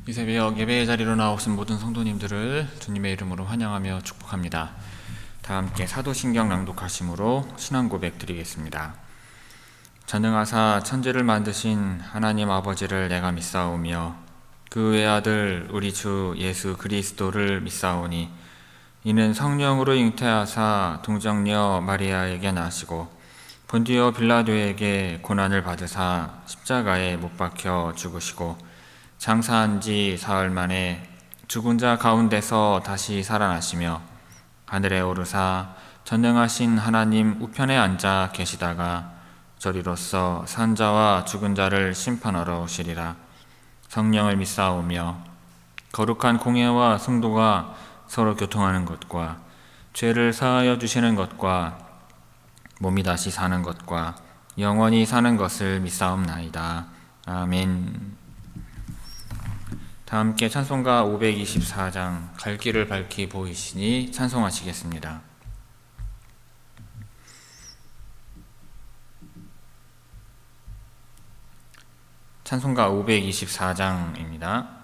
이 새벽 예배의 자리로 나오신 모든 성도님들을 주님의 이름으로 환영하며 축복합니다. 다 함께 사도신경 낭독하심으로 신앙 고백 드리겠습니다. 전능하사 천지를 만드신 하나님 아버지를 내가 믿사오며 그 외아들 우리 주 예수 그리스도를 믿사오니 이는 성령으로 잉태하사 동정녀 마리아에게 나시고 본디오 빌라도에게 고난을 받으사 십자가에 못 박혀 죽으시고 장사한 지 사흘 만에 죽은 자 가운데서 다시 살아나시며 하늘에 오르사 전능하신 하나님 우편에 앉아 계시다가 저리로서 산 자와 죽은 자를 심판하러 오시리라. 성령을 믿사오며 거룩한 공예와 성도가 서로 교통하는 것과 죄를 사하여 주시는 것과 몸이 다시 사는 것과 영원히 사는 것을 믿사옵나이다. 아멘. 다 함께 찬송가 524장 갈 길을 밝히 보이시니 찬송하시겠습니다. 찬송가 524장입니다.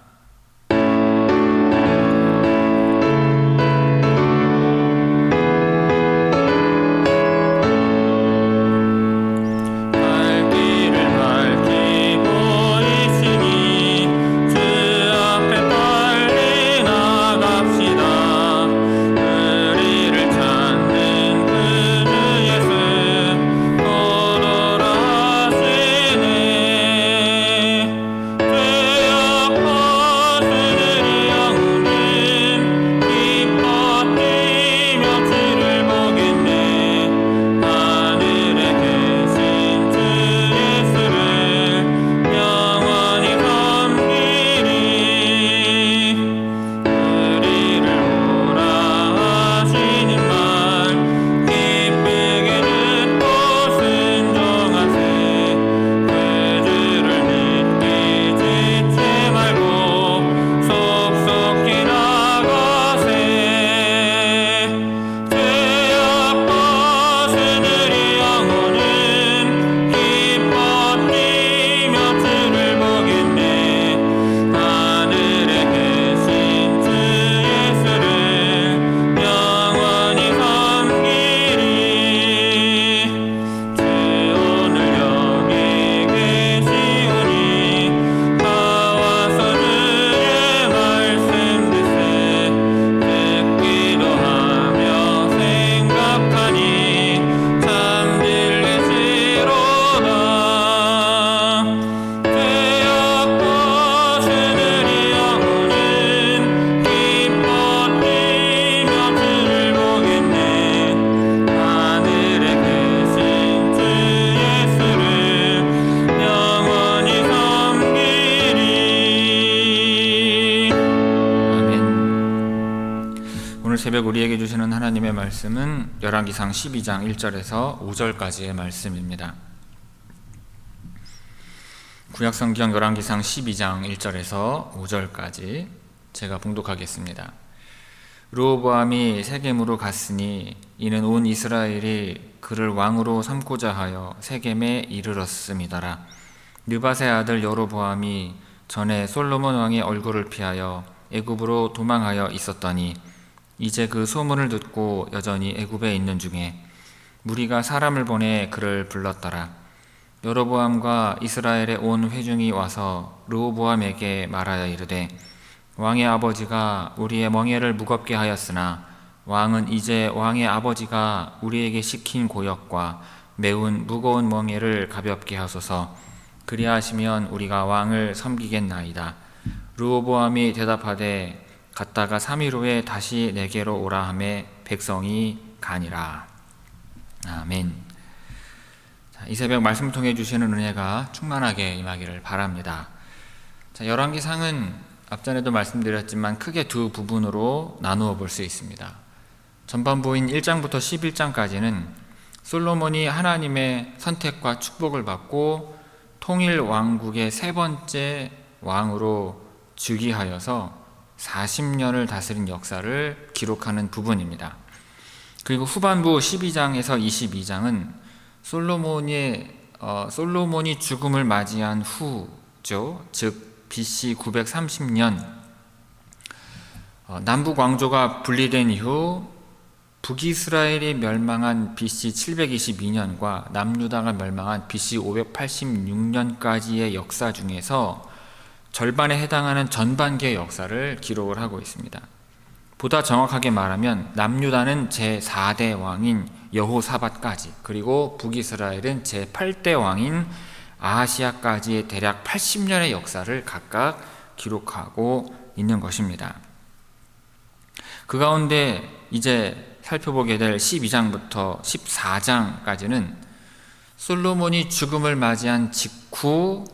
새벽 우리에게 주시는 하나님의 말씀은 열왕기상 12장 1절에서 5절까지의 말씀입니다. 구약성경 열왕기상 12장 1절에서 5절까지 제가 봉독하겠습니다. 르호보암이 세겜으로 갔으니 이는 온 이스라엘이 그를 왕으로 삼고자 하여 세겜에 이르렀음이더라. 느밧의 아들 여로보암이 전에 솔로몬 왕의 얼굴을 피하여 애굽으로 도망하여 있었더니 이제 그 소문을 듣고 여전히 애굽에 있는 중에 무리가 사람을 보내 그를 불렀더라. 여로보암과 이스라엘의 온 회중이 와서 르호보암에게 말하여 이르되 왕의 아버지가 우리의 멍에를 무겁게 하였으나 왕은 이제 왕의 아버지가 우리에게 시킨 고역과 매운 무거운 멍에를 가볍게 하소서. 그리하시면 우리가 왕을 섬기겠나이다. 르호보암이 대답하되 갔다가 3일 후에 다시 내게로 오라 하매 백성이 가니라. 아멘. 이 새벽 말씀을 통해 주시는 은혜가 충만하게 임하기를 바랍니다. 열왕기상은 앞전에도 말씀드렸지만 크게 두 부분으로 나누어 볼 수 있습니다. 전반부인 1장부터 11장까지는 솔로몬이 하나님의 선택과 축복을 받고 통일 왕국의 세 번째 왕으로 즉위하여서 40년을 다스린 역사를 기록하는 부분입니다. 그리고 후반부 12장에서 22장은 솔로몬이 죽음을 맞이한 후죠. 즉 BC 930년 남북 왕조가 분리된 이후 북이스라엘이 멸망한 BC 722년과 남유다가 멸망한 BC 586년까지의 역사 중에서 절반에 해당하는 전반기의 역사를 기록을 하고 있습니다. 보다 정확하게 말하면 남유다는 제4대 왕인 여호사밧까지, 그리고 북이스라엘은 제8대 왕인 아하시아까지의 대략 80년의 역사를 각각 기록하고 있는 것입니다. 그 가운데 이제 살펴보게 될 12장부터 14장까지는 솔로몬이 죽음을 맞이한 직후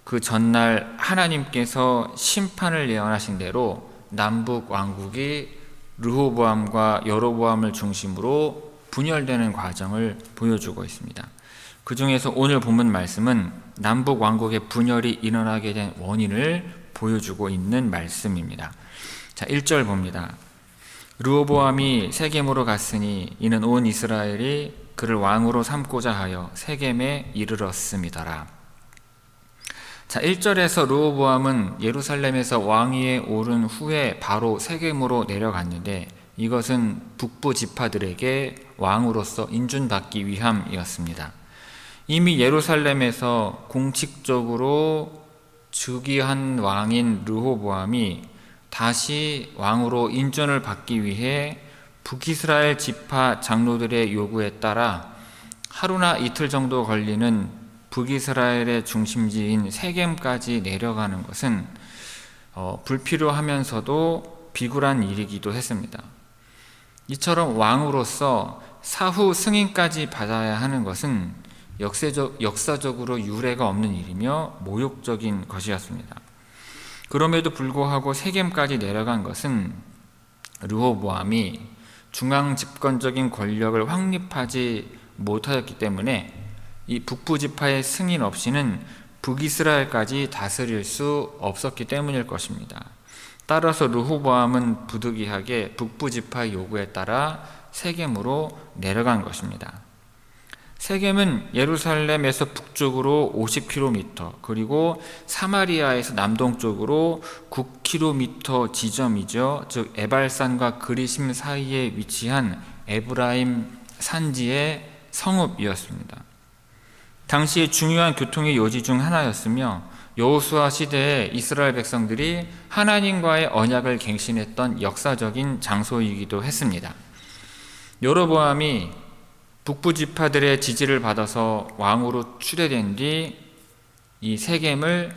그 전날 하나님께서 심판을 예언하신 대로 남북 왕국이 르호보암과 여로보암을 중심으로 분열되는 과정을 보여주고 있습니다. 그 중에서 오늘 본문 말씀은 남북 왕국의 분열이 일어나게 된 원인을 보여주고 있는 말씀입니다. 자, 1절 봅니다. 르호보암이 세겜으로 갔으니 이는 온 이스라엘이 그를 왕으로 삼고자 하여 세겜에 이르렀음이더라. 자, 1절에서 르호보암은 예루살렘에서 왕위에 오른 후에 바로 세겜으로 내려갔는데 이것은 북부 지파들에게 왕으로서 인준받기 위함이었습니다. 이미 예루살렘에서 공식적으로 즉위한 왕인 르호보암이 다시 왕으로 인준을 받기 위해 북이스라엘 지파 장로들의 요구에 따라 하루나 이틀 정도 걸리는 북이스라엘의 중심지인 세겜까지 내려가는 것은 불필요하면서도 비굴한 일이기도 했습니다. 이처럼 왕으로서 사후 승인까지 받아야 하는 것은 역사적으로 유례가 없는 일이며 모욕적인 것이었습니다. 그럼에도 불구하고 세겜까지 내려간 것은 르호보암이 중앙 집권적인 권력을 확립하지 못하였기 때문에 이 북부 지파의 승인 없이는 북이스라엘까지 다스릴 수 없었기 때문일 것입니다. 따라서 르호보암은 부득이하게 북부 지파의 요구에 따라 세겜으로 내려간 것입니다. 세겜은 예루살렘에서 북쪽으로 50km, 그리고 사마리아에서 남동쪽으로 9km 지점이죠. 즉 에발산과 그리심 사이에 위치한 에브라임 산지의 성읍이었습니다. 당시에 중요한 교통의 요지 중 하나였으며 여호수아 시대에 이스라엘 백성들이 하나님과의 언약을 갱신했던 역사적인 장소이기도 했습니다. 여로보암이 북부 지파들의 지지를 받아서 왕으로 추대된 뒤 이 세겜을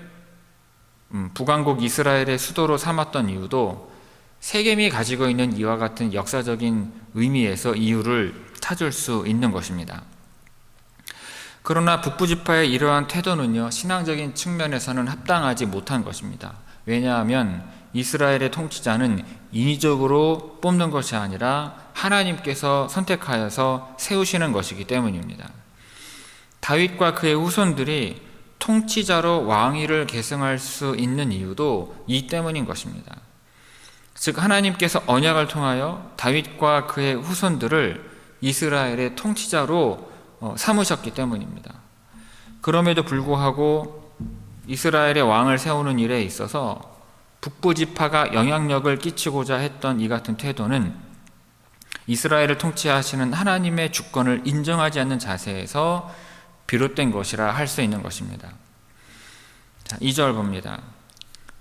북왕국 이스라엘의 수도로 삼았던 이유도 세겜이 가지고 있는 이와 같은 역사적인 의미에서 이유를 찾을 수 있는 것입니다. 그러나 북부 지파의 이러한 태도는요, 신앙적인 측면에서는 합당하지 못한 것입니다. 왜냐하면 이스라엘의 통치자는 인위적으로 뽑는 것이 아니라 하나님께서 선택하여서 세우시는 것이기 때문입니다. 다윗과 그의 후손들이 통치자로 왕위를 계승할 수 있는 이유도 이 때문인 것입니다. 즉 하나님께서 언약을 통하여 다윗과 그의 후손들을 이스라엘의 통치자로 삼으셨기 때문입니다. 그럼에도 불구하고 이스라엘의 왕을 세우는 일에 있어서 북부 지파가 영향력을 끼치고자 했던 이 같은 태도는 이스라엘을 통치하시는 하나님의 주권을 인정하지 않는 자세에서 비롯된 것이라 할 수 있는 것입니다. 자, 2절 봅니다.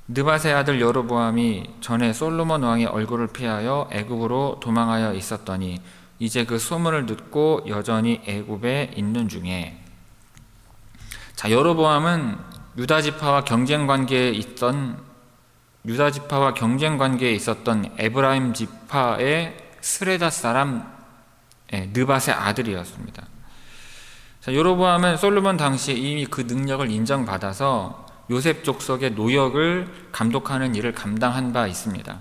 느밧의 아들 여로보암이 전에 솔로몬 왕의 얼굴을 피하여 애굽으로 도망하여 있었더니 이제 그 소문을 듣고 여전히 애굽에 있는 중에. 자, 여로보암은 유다 지파와 경쟁 관계에 있었던 에브라임 지파의 스레다 사람 느밧의 아들이었습니다. 자, 여로보암은 솔로몬 당시에 이미 그 능력을 인정받아서 요셉 족속의 노역을 감독하는 일을 감당한 바 있습니다.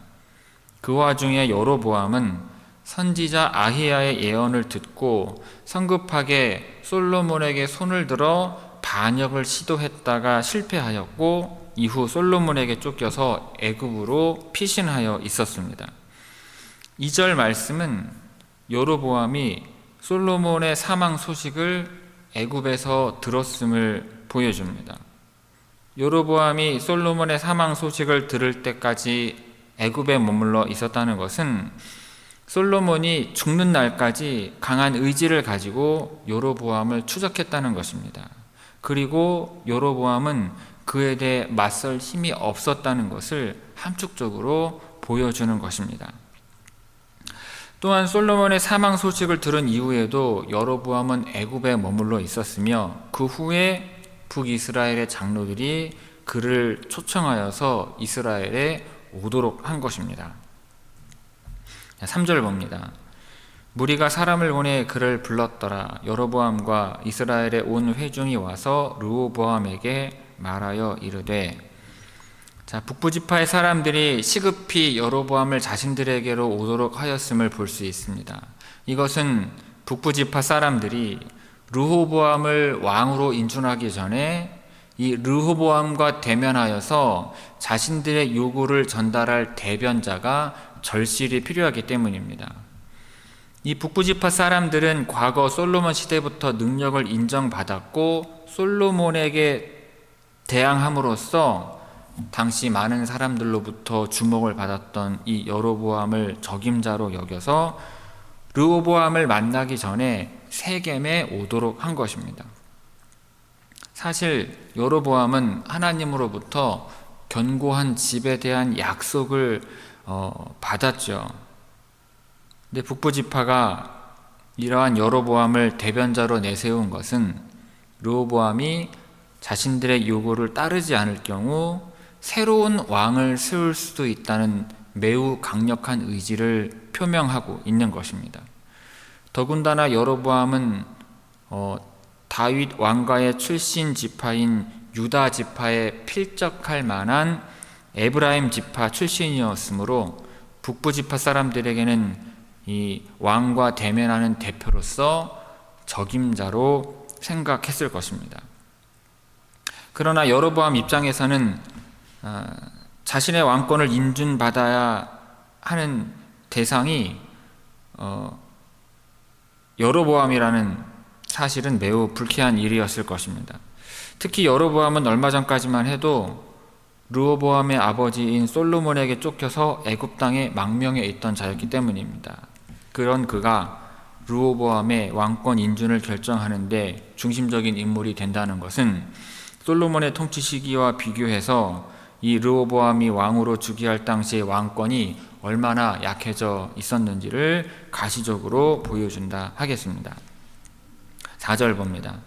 그 와중에 여로보암은 선지자 아히야의 예언을 듣고 성급하게 솔로몬에게 손을 들어 반역을 시도했다가 실패하였고 이후 솔로몬에게 쫓겨서 애굽으로 피신하여 있었습니다. 2절 말씀은 여로보암이 솔로몬의 사망 소식을 애굽에서 들었음을 보여줍니다. 여로보암이 솔로몬의 사망 소식을 들을 때까지 애굽에 머물러 있었다는 것은 솔로몬이 죽는 날까지 강한 의지를 가지고 여로보암을 추적했다는 것입니다. 그리고 여로보암은 그에 대해 맞설 힘이 없었다는 것을 함축적으로 보여주는 것입니다. 또한 솔로몬의 사망 소식을 들은 이후에도 여로보암은 애굽에 머물러 있었으며 그 후에 북이스라엘의 장로들이 그를 초청하여서 이스라엘에 오도록 한 것입니다. 3절 봅니다. 무리가 사람을 보내 그를 불렀더라. 여로보암과 이스라엘의 온 회중이 와서 르호보암에게 말하여 이르되, 북부지파의 사람들이 시급히 여로보암을 자신들에게로 오도록 하였음을 볼 수 있습니다. 이것은 북부지파 사람들이 르호보암을 왕으로 인준하기 전에 이 르호보암과 대면하여서 자신들의 요구를 전달할 대변자가 절실히 필요하기 때문입니다. 이 북부지파 사람들은 과거 솔로몬 시대부터 능력을 인정받았고 솔로몬에게 대항함으로써 당시 많은 사람들로부터 주목을 받았던 이 여로보암을 적임자로 여겨서 르호보암을 만나기 전에 세겜에 오도록 한 것입니다. 사실 여로보암은 하나님으로부터 견고한 집에 대한 약속을 받았죠. 근데 북부지파가 이러한 여로보암을 대변자로 내세운 것은 르호보암이 자신들의 요구를 따르지 않을 경우 새로운 왕을 세울 수도 있다는 매우 강력한 의지를 표명하고 있는 것입니다. 더군다나 여로보암은 다윗 왕가의 출신 지파인 유다 지파에 필적할 만한 에브라임 지파 출신이었으므로 북부 지파 사람들에게는 이 왕과 대면하는 대표로서 적임자로 생각했을 것입니다. 그러나 여로보암 입장에서는 자신의 왕권을 인준받아야 하는 대상이 여로보암이라는 사실은 매우 불쾌한 일이었을 것입니다. 특히 여로보암은 얼마 전까지만 해도 르호보암의 아버지인 솔로몬에게 쫓겨서 애굽 땅에 망명해 있던 자였기 때문입니다. 그런 그가 르호보암의 왕권 인준을 결정하는데 중심적인 인물이 된다는 것은 솔로몬의 통치 시기와 비교해서 이 르호보암이 왕으로 즉위할 당시의 왕권이 얼마나 약해져 있었는지를 가시적으로 보여준다 하겠습니다. 4절 봅니다.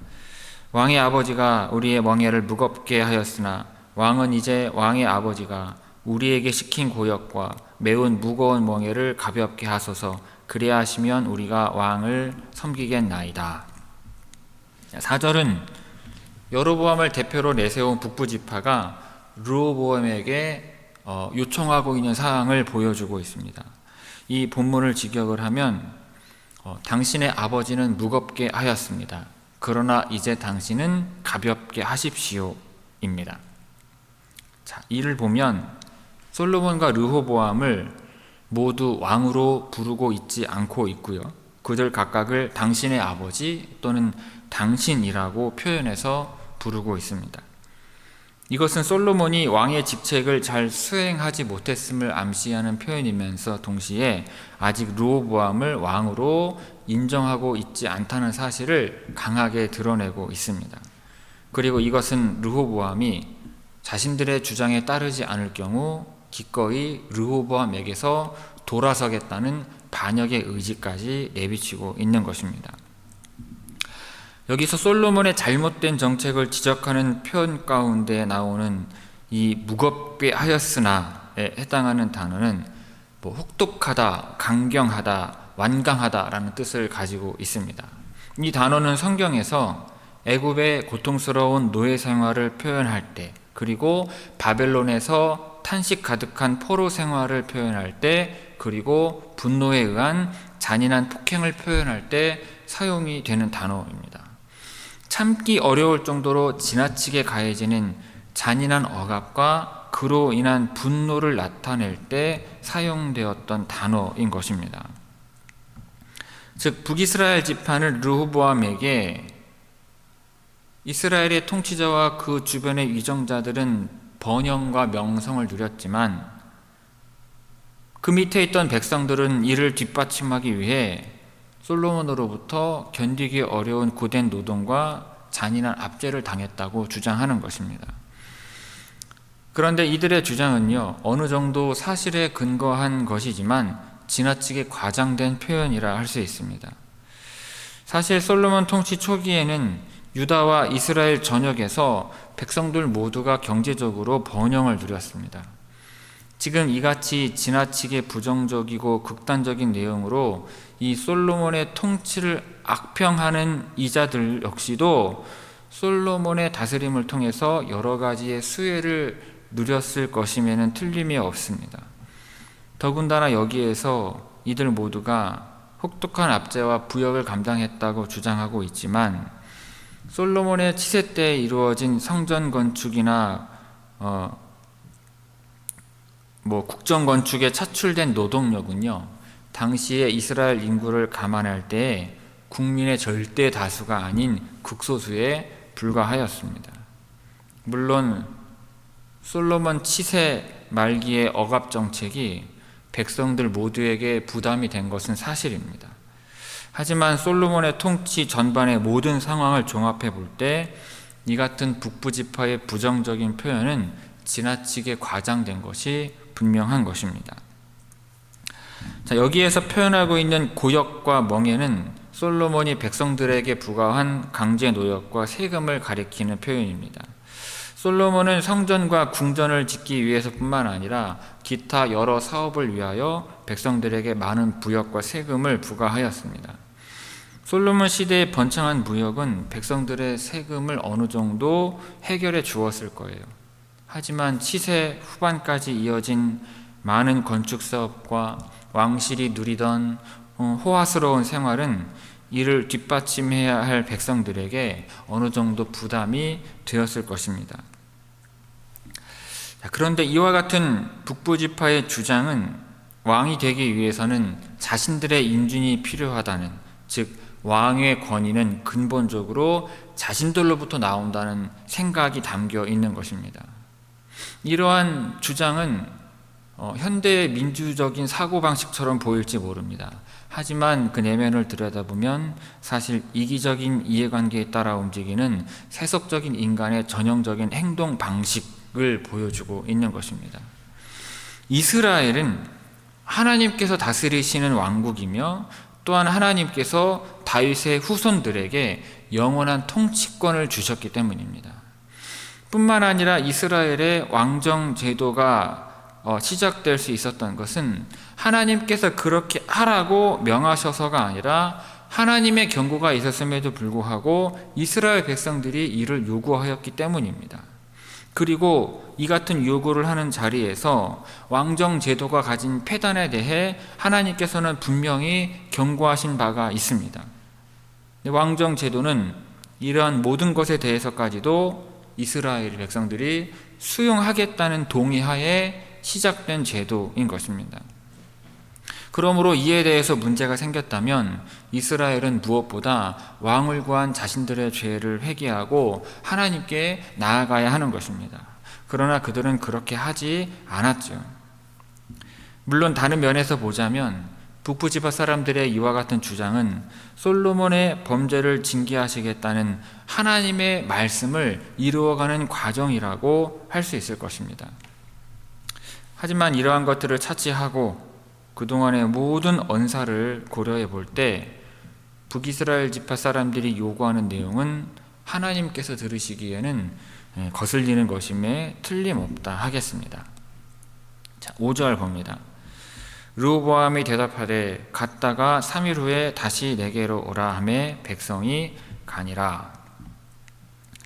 왕의 아버지가 우리의 멍에를 무겁게 하였으나 왕은 이제 왕의 아버지가 우리에게 시킨 고역과 매운 무거운 멍에를 가볍게 하소서. 그래야 하시면 우리가 왕을 섬기겠나이다. 4절은 여로보암을 대표로 내세운 북부지파가 르호보암에게 요청하고 있는 사항을 보여주고 있습니다. 이 본문을 직역을 하면 당신의 아버지는 무겁게 하였습니다. 그러나 이제 당신은 가볍게 하십시오 입니다. 이를 보면 솔로몬과 르호보암을 모두 왕으로 부르고 있지 않고 있고요. 그들 각각을 당신의 아버지 또는 당신이라고 표현해서 부르고 있습니다. 이것은 솔로몬이 왕의 직책을 잘 수행하지 못했음을 암시하는 표현이면서 동시에 아직 르호보암을 왕으로 인정하고 있지 않다는 사실을 강하게 드러내고 있습니다. 그리고 이것은 르호보암이 자신들의 주장에 따르지 않을 경우 기꺼이 르호보암에게서 돌아서겠다는 반역의 의지까지 내비치고 있는 것입니다. 여기서 솔로몬의 잘못된 정책을 지적하는 표현 가운데 나오는 이 무겁게 하였으나에 해당하는 단어는 혹독하다, 강경하다, 완강하다라는 뜻을 가지고 있습니다. 이 단어는 성경에서 애굽의 고통스러운 노예 생활을 표현할 때, 그리고 바벨론에서 탄식 가득한 포로 생활을 표현할 때, 그리고 분노에 의한 잔인한 폭행을 표현할 때 사용이 되는 단어입니다. 참기 어려울 정도로 지나치게 가해지는 잔인한 억압과 그로 인한 분노를 나타낼 때 사용되었던 단어인 것입니다. 즉 북이스라엘 지파는 르호보암에게 이스라엘의 통치자와 그 주변의 위정자들은 번영과 명성을 누렸지만 그 밑에 있던 백성들은 이를 뒷받침하기 위해 솔로몬으로부터 견디기 어려운 고된 노동과 잔인한 압제를 당했다고 주장하는 것입니다. 그런데 이들의 주장은요, 어느 정도 사실에 근거한 것이지만 지나치게 과장된 표현이라 할 수 있습니다. 사실 솔로몬 통치 초기에는 유다와 이스라엘 전역에서 백성들 모두가 경제적으로 번영을 누렸습니다. 지금 이같이 지나치게 부정적이고 극단적인 내용으로 이 솔로몬의 통치를 악평하는 이자들 역시도 솔로몬의 다스림을 통해서 여러 가지의 수혜를 누렸을 것임에는 틀림이 없습니다. 더군다나 여기에서 이들 모두가 혹독한 압제와 부역을 감당했다고 주장하고 있지만 솔로몬의 치세 때에 이루어진 성전 건축이나 국정 건축에 차출된 노동력은요, 당시의 이스라엘 인구를 감안할 때 국민의 절대 다수가 아닌 극소수에 불과하였습니다. 물론 솔로몬 치세 말기의 억압 정책이 백성들 모두에게 부담이 된 것은 사실입니다. 하지만 솔로몬의 통치 전반의 모든 상황을 종합해 볼 때 이 같은 북부 지파의 부정적인 표현은 지나치게 과장된 것이 분명한 것입니다. 자, 여기에서 표현하고 있는 고역과 멍에는 솔로몬이 백성들에게 부과한 강제 노역과 세금을 가리키는 표현입니다. 솔로몬은 성전과 궁전을 짓기 위해서뿐만 아니라 기타 여러 사업을 위하여 백성들에게 많은 부역과 세금을 부과하였습니다. 솔로몬 시대의 번창한 무역은 백성들의 세금을 어느 정도 해결해 주었을 거예요. 하지만 치세 후반까지 이어진 많은 건축 사업과 왕실이 누리던 호화스러운 생활은 이를 뒷받침해야 할 백성들에게 어느 정도 부담이 되었을 것입니다. 그런데 이와 같은 북부 지파의 주장은 왕이 되기 위해서는 자신들의 인준이 필요하다는, 즉 왕의 권위는 근본적으로 자신들로부터 나온다는 생각이 담겨 있는 것입니다. 이러한 주장은 현대의 민주적인 사고방식처럼 보일지 모릅니다. 하지만 그 내면을 들여다보면 사실 이기적인 이해관계에 따라 움직이는 세속적인 인간의 전형적인 행동 방식을 보여주고 있는 것입니다. 이스라엘은 하나님께서 다스리시는 왕국이며 또한 하나님께서 다윗의 후손들에게 영원한 통치권을 주셨기 때문입니다. 뿐만 아니라 이스라엘의 왕정 제도가 시작될 수 있었던 것은 하나님께서 그렇게 하라고 명하셔서가 아니라 하나님의 경고가 있었음에도 불구하고 이스라엘 백성들이 이를 요구하였기 때문입니다. 그리고 이 같은 요구를 하는 자리에서 왕정 제도가 가진 폐단에 대해 하나님께서는 분명히 경고하신 바가 있습니다. 왕정 제도는 이러한 모든 것에 대해서까지도 이스라엘 백성들이 수용하겠다는 동의하에 시작된 제도인 것입니다. 그러므로 이에 대해서 문제가 생겼다면 이스라엘은 무엇보다 왕을 구한 자신들의 죄를 회개하고 하나님께 나아가야 하는 것입니다. 그러나 그들은 그렇게 하지 않았죠. 물론 다른 면에서 보자면 북부 지파 사람들의 이와 같은 주장은 솔로몬의 범죄를 징계하시겠다는 하나님의 말씀을 이루어가는 과정이라고 할 수 있을 것입니다. 하지만 이러한 것들을 차치하고 그동안의 모든 언사를 고려해 볼 때 북이스라엘 지파 사람들이 요구하는 내용은 하나님께서 들으시기에는 거슬리는 것임에 틀림없다 하겠습니다. 자, 5절 봅니다. 르호보암이 대답하되 갔다가 3일 후에 다시 내게로 오라 하매 백성이 가니라.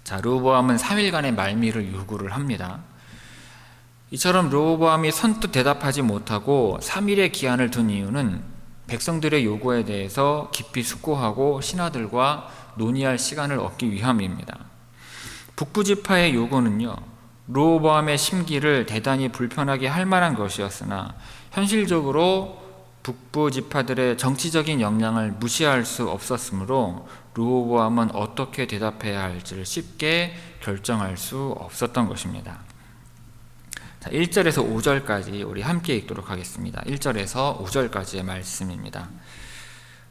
자, 르호보암은 3일간의 말미를 요구를 합니다. 이처럼 르호보암이 선뜻 대답하지 못하고 3일의 기한을 둔 이유는 백성들의 요구에 대해서 깊이 숙고하고 신하들과 논의할 시간을 얻기 위함입니다. 북부 지파의 요구는요, 르호보암의 심기를 대단히 불편하게 할 만한 것이었으나 현실적으로 북부 지파들의 정치적인 역량을 무시할 수 없었으므로 르호보암은 어떻게 대답해야 할지를 쉽게 결정할 수 없었던 것입니다. 자, 1절에서 5절까지 우리 함께 읽도록 하겠습니다. 1절에서 5절까지의 말씀입니다.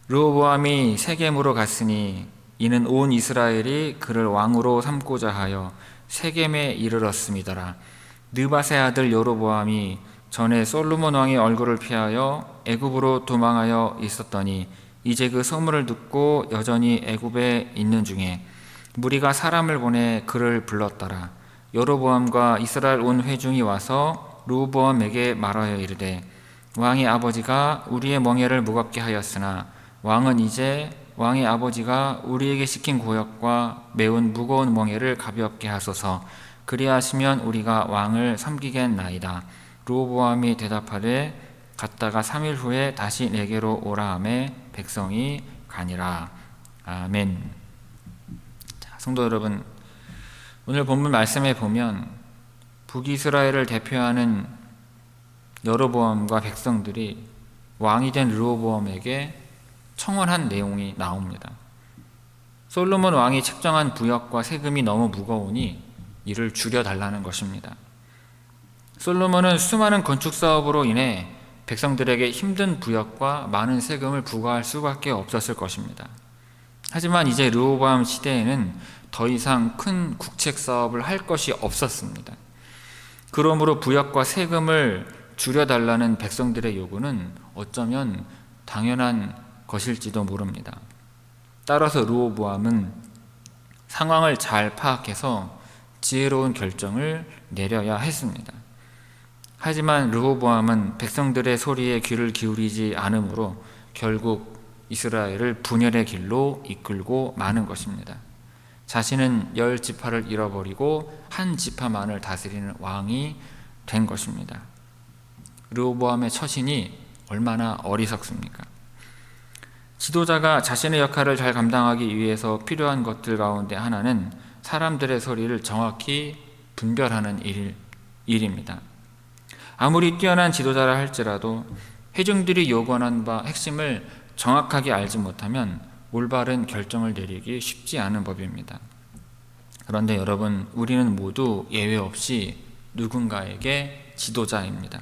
르호보암이 세겜으로 갔으니 이는 온 이스라엘이 그를 왕으로 삼고자 하여 세겜에 이르렀음이더라. 느밧의 아들 여로보암이 전에 솔로몬 왕의 얼굴을 피하여 애굽으로 도망하여 있었더니 이제 그 소문을 듣고 여전히 애굽에 있는 중에 무리가 사람을 보내 그를 불렀더라. 여로보암과 이스라엘 온 회중이 와서 르호보암에게 말하여 이르되 왕의 아버지가 우리의 멍에를 무겁게 하였으나 왕은 이제 왕의 아버지가 우리에게 시킨 고역과 매운 무거운 멍에를 가볍게 하소서. 그리하시면 우리가 왕을 섬기겠나이다. 르호보암이 대답하되 갔다가 3일 후에 다시 내게로 오라 하매 백성이 가니라. 아멘. 자, 성도 여러분, 오늘 본문 말씀에 보면 북이스라엘을 대표하는 여로보암과 백성들이 왕이 된 르호보암에게 청원한 내용이 나옵니다. 솔로몬 왕이 책정한 부역과 세금이 너무 무거우니 이를 줄여달라는 것입니다. 솔로몬은 수많은 건축 사업으로 인해 백성들에게 힘든 부역과 많은 세금을 부과할 수밖에 없었을 것입니다. 하지만 이제 르호보암 시대에는 더 이상 큰 국책 사업을 할 것이 없었습니다. 그러므로 부역과 세금을 줄여달라는 백성들의 요구는 어쩌면 당연한 것일지도 모릅니다. 따라서 르호보암은 상황을 잘 파악해서 지혜로운 결정을 내려야 했습니다. 하지만 르호보암은 백성들의 소리에 귀를 기울이지 않으므로 결국 이스라엘을 분열의 길로 이끌고 마는 것입니다. 자신은 10지파를 잃어버리고 한 지파만을 다스리는 왕이 된 것입니다. 르호보암의 처신이 얼마나 어리석습니까? 지도자가 자신의 역할을 잘 감당하기 위해서 필요한 것들 가운데 하나는 사람들의 소리를 정확히 분별하는 일입니다. 아무리 뛰어난 지도자라 할지라도 회중들이 요구하는 바 핵심을 정확하게 알지 못하면 올바른 결정을 내리기 쉽지 않은 법입니다. 그런데 여러분, 우리는 모두 예외 없이 누군가에게 지도자입니다.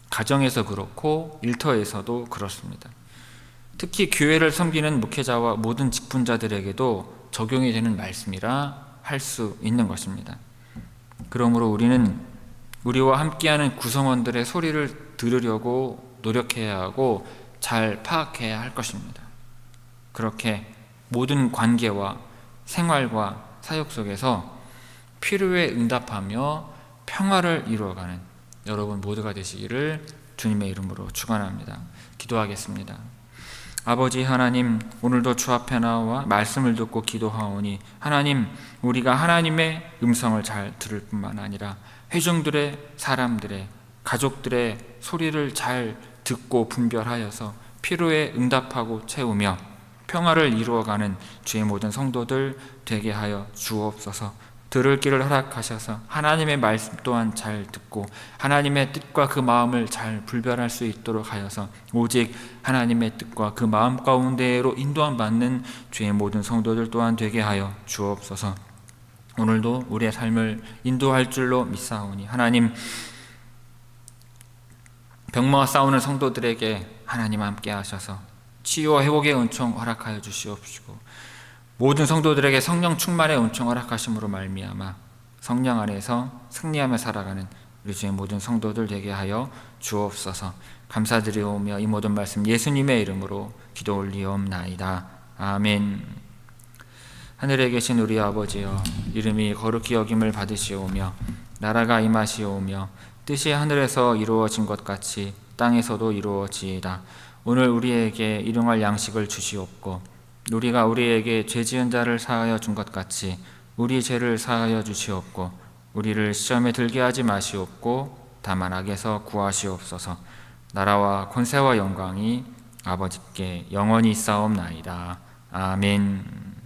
가정에서 그렇고 일터에서도 그렇습니다. 특히 교회를 섬기는 목회자와 모든 직분자들에게도 적용이 되는 말씀이라 할 수 있는 것입니다. 그러므로 우리는 우리와 함께하는 구성원들의 소리를 들으려고 노력해야 하고 잘 파악해야 할 것입니다. 그렇게 모든 관계와 생활과 사역 속에서 필요에 응답하며 평화를 이루어가는 여러분 모두가 되시기를 주님의 이름으로 축원합니다. 기도하겠습니다. 아버지 하나님, 오늘도 주 앞에 나와 말씀을 듣고 기도하오니 하나님, 우리가 하나님의 음성을 잘 들을 뿐만 아니라 회중들의, 사람들의, 가족들의 소리를 잘 듣고 분별하여서 필요에 응답하고 채우며 평화를 이루어가는 주의 모든 성도들 되게 하여 주옵소서. 들을 길을 허락하셔서 하나님의 말씀 또한 잘 듣고 하나님의 뜻과 그 마음을 잘 분별할 수 있도록 하여서 오직 하나님의 뜻과 그 마음 가운데로 인도함 받는 주의 모든 성도들 또한 되게 하여 주옵소서. 오늘도 우리의 삶을 인도할 줄로 믿사오니 하나님, 병마와 싸우는 성도들에게 하나님 함께 하셔서 치유와 회복의 은총 허락하여 주시옵시고 모든 성도들에게 성령 충만의 은총 허락하심으로 말미암아 성령 안에서 승리하며 살아가는 우리 주의 모든 성도들 되게 하여 주옵소서. 감사드리오며 이 모든 말씀 예수님의 이름으로 기도 올리옵나이다. 아멘. 하늘에 계신 우리 아버지여, 이름이 거룩히 여김을 받으시오며 나라가 임하시오며 뜻이 하늘에서 이루어진 것 같이 땅에서도 이루어지이다. 오늘 우리에게 일용할 양식을 주시옵고 우리가 우리에게 죄 지은 자를 사하여 준 것 같이 우리 죄를 사하여 주시옵고 우리를 시험에 들게 하지 마시옵고 다만 악에서 구하시옵소서. 나라와 권세와 영광이 아버지께 영원히 있사옵나이다. 아멘.